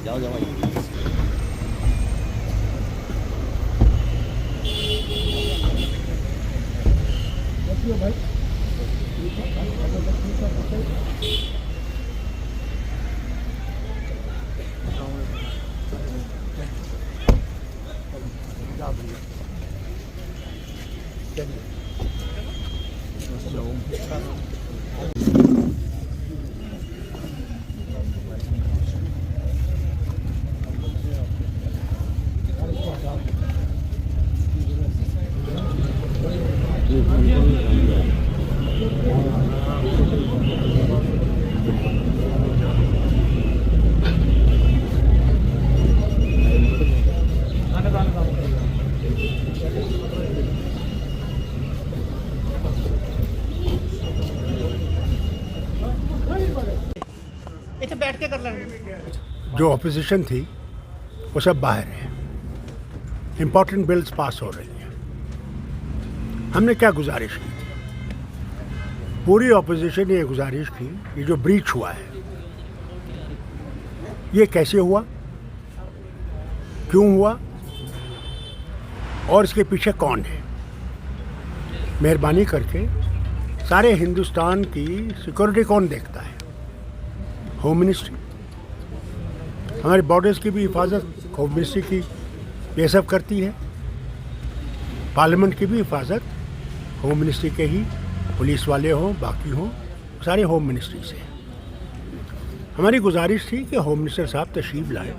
जाओ जाओ भाई इसे बैठ के कर लेंगे। जो ऑपोजिशन थी वो सब बाहर है। इम्पोर्टेंट बिल्स पास हो रही हैं। हमने क्या गुजारिश की थी? पूरी ऑपोजिशन ने ये गुजारिश की, ये जो ब्रीच हुआ है ये कैसे हुआ, क्यों हुआ और इसके पीछे कौन है। मेहरबानी करके सारे हिंदुस्तान की सिक्योरिटी कौन देखता है? Home ministry. हमारे बॉर्डर्स की भी हिफाजत होम मिनिस्ट्री की ये सब करती है। पार्लियामेंट की भी हिफाजत होम मिनिस्ट्री के ही, पुलिस वाले हों बाकी हों, सारे होम मिनिस्ट्री से। हमारी गुजारिश थी कि होम मिनिस्टर साहब तशरीफ लाए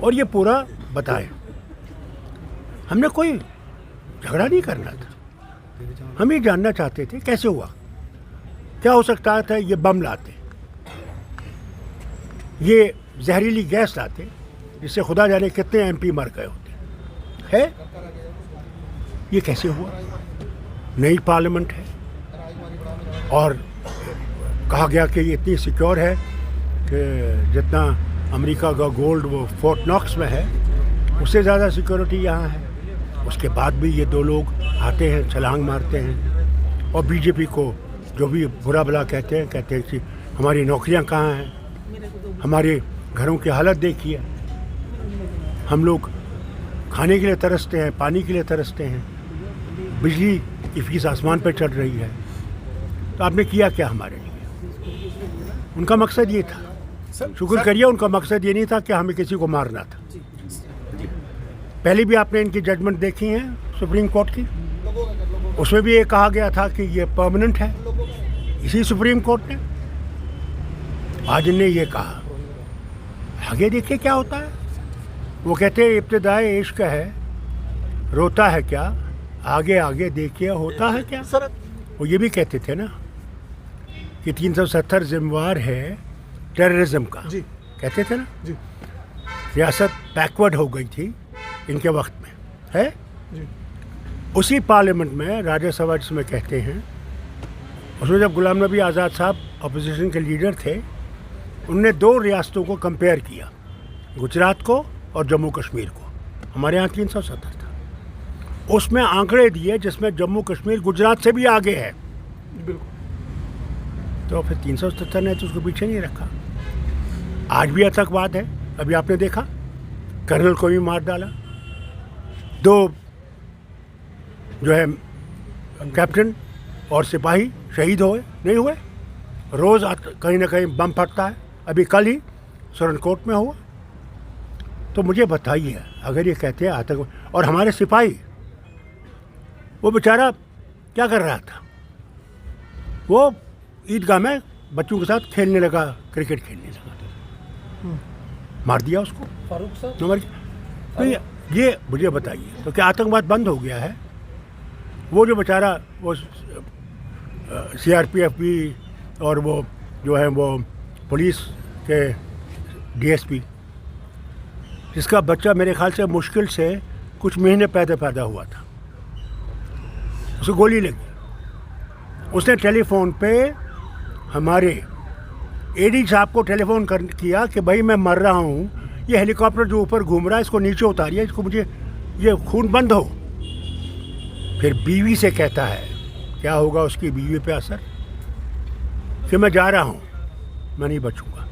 और ये पूरा बताएं। हमने कोई झगड़ा नहीं करना था, हम ये जानना चाहते थे कैसे हुआ, क्या हो सकता था। ये बम लाते, ये जहरीली गैस लाते जिससे खुदा जाने कितने एमपी मर गए होते है। ये कैसे हुआ? नई पार्लियामेंट है और कहा गया कि ये इतनी सिक्योर है कि जितना अमेरिका का गोल्ड वो फोर्ट नॉक्स में है उससे ज़्यादा सिक्योरिटी यहाँ है। उसके बाद भी ये दो लोग आते हैं, छलांग मारते हैं और बीजेपी को जो भी बुरा भला कहते हैं कि हमारी नौकरियाँ कहाँ हैं, हमारे घरों की हालत देखिए, हम लोग खाने के लिए तरसते हैं, पानी के लिए तरसते हैं, बिजली की फीस आसमान पर चढ़ रही है। तो आपने किया क्या हमारे लिए? उनका मकसद ये था, शुक्र करिए उनका मकसद ये नहीं था कि हमें किसी को मारना था। पहले भी आपने इनकी जजमेंट देखी है सुप्रीम कोर्ट की, उसमें भी ये कहा गया था कि ये परमानेंट है। इसी सुप्रीम कोर्ट ने आज इन्हें ये कहा। आगे देखिए क्या होता है। वो कहते हैं इब्तिदाए इश्क है, रोता है क्या, आगे आगे देखिए होता है क्या। वो ये भी कहते थे ना कि 370 जिम्मेवार है टेररिज्म का जी। कहते थे ना जी। रियासत बैकवर्ड हो गई थी इनके वक्त में है जी। उसी पार्लियामेंट में राज्यसभा जिसमें कहते हैं, उसमें जब गुलाम नबी आज़ाद साहब अपोजिशन के लीडर थे, उनने दो रियासतों को कंपेयर किया, गुजरात को और जम्मू कश्मीर को। हमारे यहाँ 370 था, उसमें आंकड़े दिए जिसमें जम्मू कश्मीर गुजरात से भी आगे है। बिल्कुल। तो फिर 370 ने तो उसको पीछे नहीं रखा। आज भी आतंकवाद है। अभी आपने देखा कर्नल को भी मार डाला, दो जो है कैप्टन और सिपाही शहीद हुए, नहीं हुए। रोज़ कहीं ना कहीं बम फटता है। अभी कल ही सुरनकोट में हुआ। तो मुझे बताइए, अगर ये कहते हैं आतंक, और हमारे सिपाही, वो बेचारा क्या कर रहा था? वो ईदगाह में बच्चों के साथ खेलने लगा, क्रिकेट खेलने लगा, मार दिया उसको फारूक साहब। तो ये मुझे बताइए, तो क्या आतंकवाद बंद हो गया है? वो जो बेचारा वो सीआरपीएफ भी और वो जो है वो पुलिस के डीएसपी, जिसका बच्चा मेरे ख्याल से मुश्किल से कुछ महीने पैदा हुआ था, उसे गोली लगी। उसने टेलीफोन पे हमारे एडी साहब को टेलीफोन किया कि भाई मैं मर रहा हूँ, ये हेलीकॉप्टर जो ऊपर घूम रहा है इसको नीचे उतारिए, इसको मुझे ये खून बंद हो। फिर बीवी से कहता है, क्या होगा उसकी बीवी पे असर, कि मैं जा रहा हूँ, मैं नहीं बचूंगा।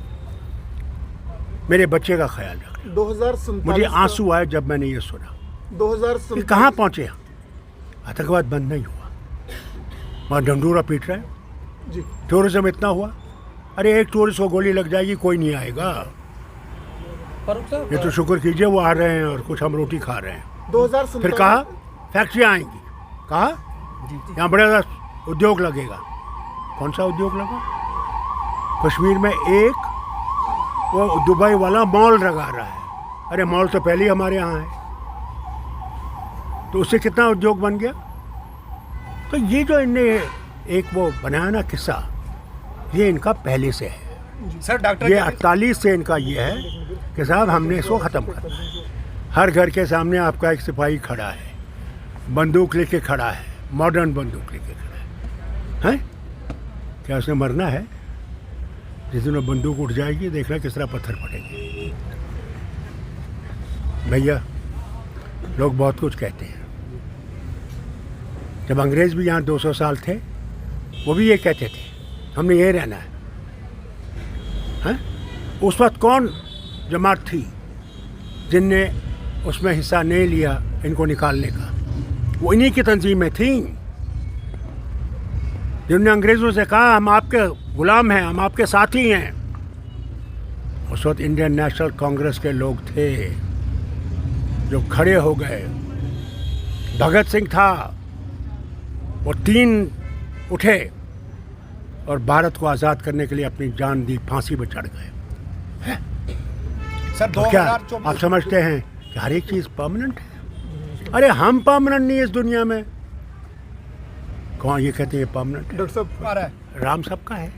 मेरे बच्चे का ख्याल रखना। 2047 मुझे आंसू आए जब मैंने ये सुना। 2047 कि कहाँ पहुँचे हम? आतंकवाद बंद नहीं हुआ, वहाँ डंडूरा पीट रहे हैं। जी टूरिज्म इतना हुआ, अरे एक टूरिस्ट को गोली लग जाएगी, कोई नहीं आएगा। फारूक साहब, ये तो शुक्र कीजिए वो आ रहे हैं और कुछ हम रोटी खा रहे हैं। 2047 फिर कहा फैक्ट्रियाँ आएंगी, कहा यहाँ बड़ा उद्योग लगेगा। कौन सा उद्योग लगा? कश्मीर में एक वो दुबई वाला मॉल लगा रहा है। अरे मॉल तो पहले ही हमारे यहाँ है, तो उससे कितना उद्योग बन गया। तो ये जो इनने एक वो बनाया ना किस्सा, ये इनका पहले से है। सर डॉक्टर ये 48 से इनका ये है कि साहब हमने इसको ख़त्म करना है। हर घर के सामने आपका एक सिपाही खड़ा है, बंदूक लेके खड़ा है, मॉडर्न बंदूक लेके खड़ा है। क्या उसने मरना है? जिस दिन वो बंदूक उठ जाएगी देखना किस तरह पत्थर पड़ेंगे। भैया लोग बहुत कुछ कहते हैं। जब अंग्रेज भी यहाँ 200 साल थे, वो भी ये कहते थे हमने यही रहना है। हैं? उस वक्त कौन जमात थी जिनने उसमें हिस्सा नहीं लिया इनको निकालने का? वो इन्हीं की तंजीमें थी जिन्होंने अंग्रेज़ों से कहा हम आपके गुलाम हैं, हम आपके साथी हैं। उस वक्त इंडियन नेशनल कांग्रेस के लोग थे जो खड़े हो गए। भगत सिंह था, वो 3 उठे और भारत को आज़ाद करने के लिए अपनी जान दी, फांसी पर चढ़ गए। सर तो क्या आप समझते हैं कि हर एक चीज़ परमानेंट है? अरे हम परमानेंट नहीं है इस दुनिया में। कौन ये कहते हैं परमानेंट है? डॉक्टर साहब आ रहा है। राम सबका है,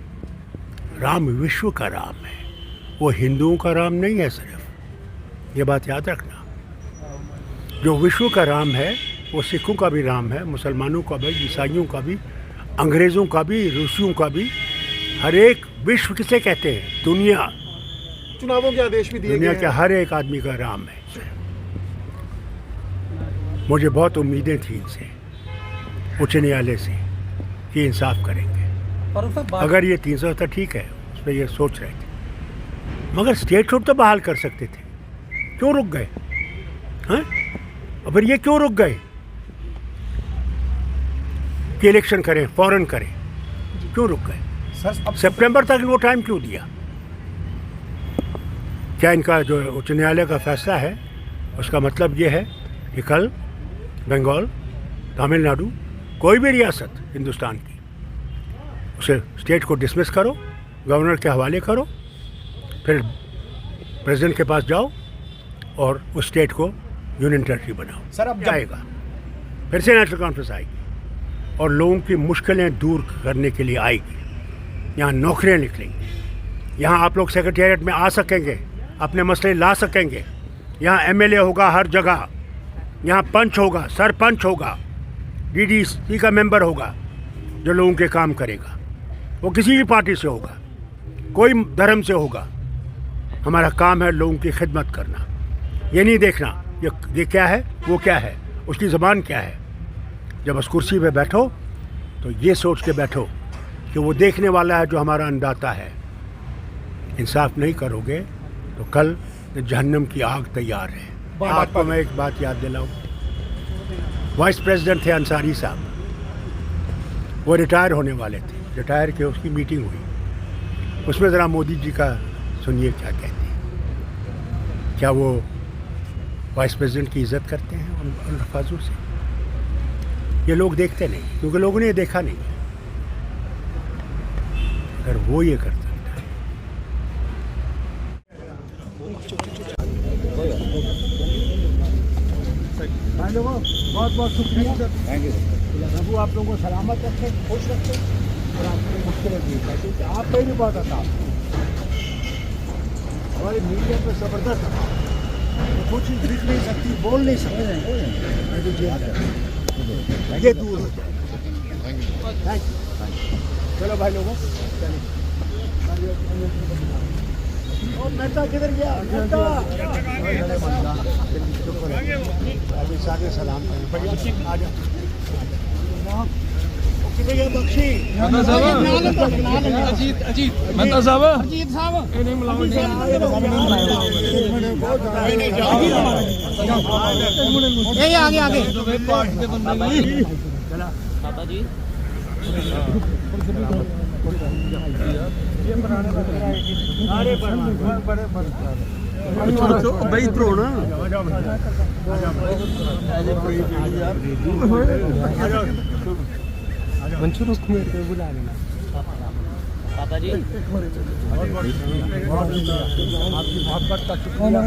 राम विश्व का राम है, वो हिंदुओं का राम नहीं है सिर्फ। ये बात याद रखना, जो विश्व का राम है वो सिखों का भी राम है, मुसलमानों का भी, ईसाइयों का भी, अंग्रेज़ों का भी, रूसियों का भी। हर एक विश्व किसे कहते हैं? दुनिया। चुनावों के आदेश भी दिए दुनिया गए के हैं। हर एक आदमी का राम है। मुझे बहुत उम्मीदें थी इनसे, उच्च न्यायालय से, कि इंसाफ करेंगे। फारूक साहब अगर ये 370 ठीक है, उस पर ये सोच रहे थे, मगर स्टेटहुड तो बहाल कर सकते थे, क्यों रुक गए? हैं? और फिर ये क्यों रुक गए कि इलेक्शन करें, फौरन करें? क्यों रुक गए? सर अब सितंबर तक वो टाइम क्यों दिया? क्या इनका जो उच्च न्यायालय का फैसला है उसका मतलब ये है कि कल बंगाल, तमिलनाडु, कोई भी रियासत हिंदुस्तान की, उसे स्टेट को डिसमिस करो, गवर्नर के हवाले करो, फिर प्रेसिडेंट के पास जाओ और उस स्टेट को यूनियन टेरिटरी बनाओ। सर अब जाएगा, फिर से नेशनल कॉन्फ्रेंस आएगी और लोगों की मुश्किलें दूर करने के लिए आएगी। यहाँ नौकरियाँ निकलेंगी, यहाँ आप लोग सेक्रेटेरिएट में आ सकेंगे, अपने मसले ला सकेंगे। यहाँ एमएलए होगा हर जगह, यहाँ पंच होगा, सरपंच होगा, डीडीसी का मेंबर होगा जो लोगों के काम करेगा। वो किसी भी पार्टी से होगा, कोई धर्म से होगा। हमारा काम है लोगों की खिदमत करना, ये नहीं देखना ये क्या है, वो क्या है, उसकी ज़बान क्या है। जब उस कुर्सी पे बैठो तो ये सोच के बैठो कि वो देखने वाला है जो हमारा अन्नदाता है। इंसाफ नहीं करोगे तो कल जहन्नम की आग तैयार है। आपको मैं एक बात याद दिलाऊं, वाइस प्रेसिडेंट थे अंसारी साहब, वो रिटायर होने वाले थे, रिटायर के उसकी मीटिंग हुई, उसमें ज़रा मोदी जी का सुनिए क्या कहते हैं। क्या वो वाइस प्रेसिडेंट की इज़्ज़त करते हैं उन अल्फाजों से? ये लोग देखते नहीं, क्योंकि लोगों ने ये देखा नहीं। अगर वो ये करता बहुत बहुत शुक्रिया। प्रभु आप लोगों को सलामत रखे, खुश रखे और आपको मुश्किलें दूर करें, क्योंकि आप पे भी बहुत आता हमारे मीडिया पे ज़बरदस्त आता, कुछ लिख नहीं सकती, बोल नहीं सकती, ये दूर हो जाए। चलो भाई लोगों, मेहता किधर गया? मेहता अभी सारे सलाम करें। आ जाओ। ਮਹਿਤਾ ਸਾਹਿਬ ਅਜੀਤ ਮਹਿਤਾ ਸਾਹਿਬ ਅਜੀਤ ਸਾਹਿਬ ਇਹ ਨਹੀਂ ਮਿਲਾਉਣ ਇਹ ਆਗੇ ਆਗੇ ਪਾਰਟੀ ਦੇ ਬੰਦੇ ਨਹੀਂ ਬਈ ਧਰੋਣਾ ਬੰਚੂ ਨੂੰ ਮੇਰੇ ਕੋਲ ਬੁਲਾ ਲੈਣਾ पापा जी आपकी मोहब्बत का शुक्रिया